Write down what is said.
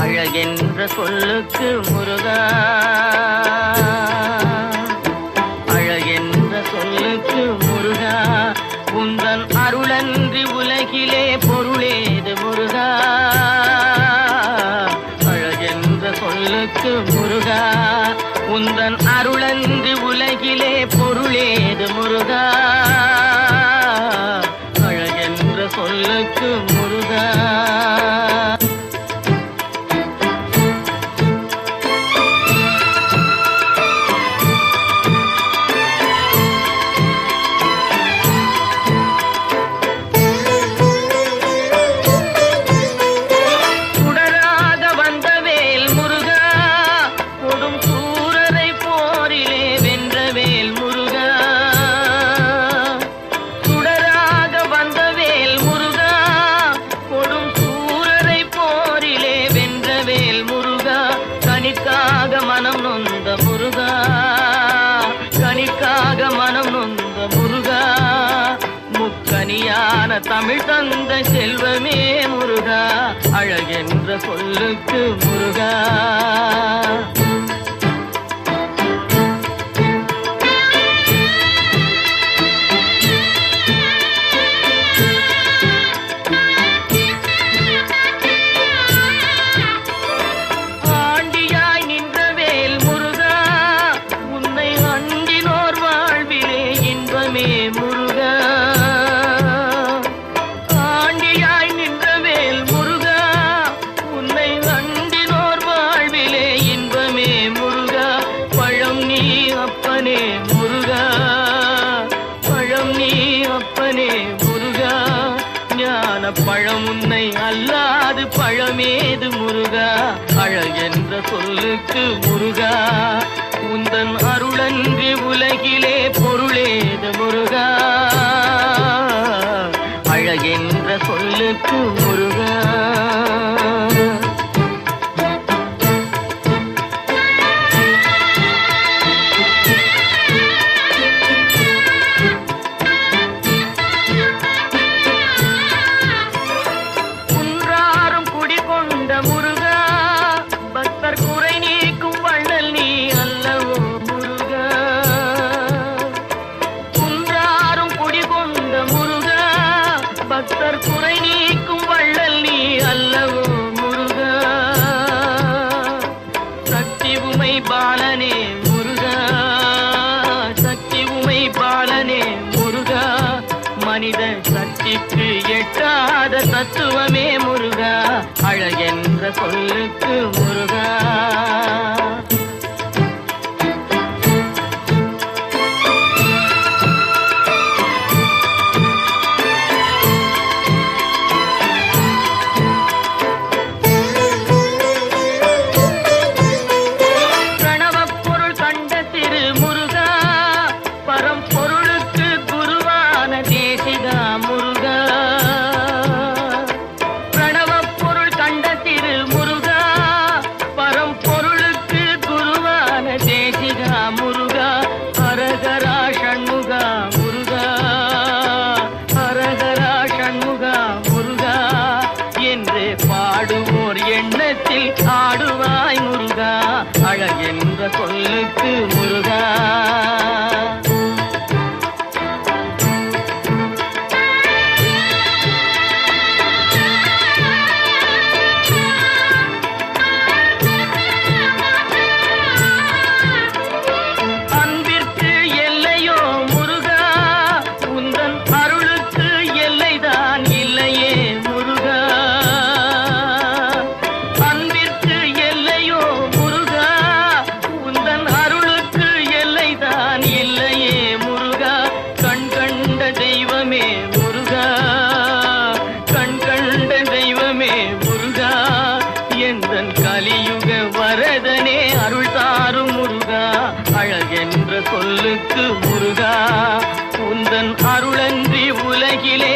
அழகென்ற சொல்லுக்கு முருகா, அழகென்ற சொல்லுக்கு முருகா, உந்தன் அருளன்றி உலகிலே பொருளேது முருகா. அழகென்ற சொல்லுக்கு முருகா, உந்தன் அருளன்றி உலகிலே பொருளேது முருகா. அழகென்ற சொல்லுக்கு முருகா. கனிக்காக மனம் நொந்த முருகா, கனிக்காக மனம் நொந்த முருகா, முக்கனியான தமிழ் தந்த செல்வமே முருகா. அழகென்ற சொல்லுக்கு முருகா. முருகா, ஆண்டியாய் நின்றவேல் முருகா, உன்னை அண்டினோர் வாழ்விலே இன்பமே முருகா. பழம் நீ அப்பனே முருகா, பழம் நீ அப்பனே முருகா, ஞான பழம் உன்னை அல்லாது பழமேது முருகா. அழகென்ற சொல்லுக்கு முருகா, உந்தன் அருளன்றி உலகிலே பொருளேது முருகா. அழகென்ற சொல்லுக்கு முருகா. குன்றாரும் குடிகொண்ட முருகா, பக்தர் குறை நீக்கும் வள்ளல் நீ அல்லவோ முருகா. குன்றாரும் குடிகொண்ட முருகா, பக்தர் குறை நீக்கும் வள்ளல் நீ அல்லவோ முருகா. சக்தி உமை பாலனே முருகா, சக்தி உமை பாலனே முருகா, மனித சக்திக்கு எட்டாத தத்துவமே முருகா. அழகென்ற சொல்லுக்கு முருகா. பிரணவப்பொருள் கண்ட திரு முருகா, பரம்பொருளுக்கு குருவான தேசிகா முருகா. பிரணவப்பொருள் கண்ட திரு முருகா, பரம்பொருளுக்கு குருவான தேசிகா முருகா. ஹரஹரா ஷண்முகா முருகா, ஹரஹரா ஷண்முகா முருகா, என்று பாடுவோர் எண்ணத்தில் ஆடுவாய் முருகா. அழகென்ற சொல்லுக்கு முருகா. அன்பிற்கு எல்லையோ முருகா, உந்தன் அருளுக்கு எல்லைதான் இல்லையே முருகா. அன்பிற்கு எல்லையோ முருகா, உந்தன் அருளுக்கு எல்லைதான் இல்லையே முருகா. கண் கண்ட தெய்வமே முருகா, கண் கண்ட தெய்வமே முருகா, எந்தன் கலியுக வரதனே அருள் தாரும் முருகா. அழகென்ற சொல்லுக்கு முருகா, உந்தன் அருளன்றி உலகிலே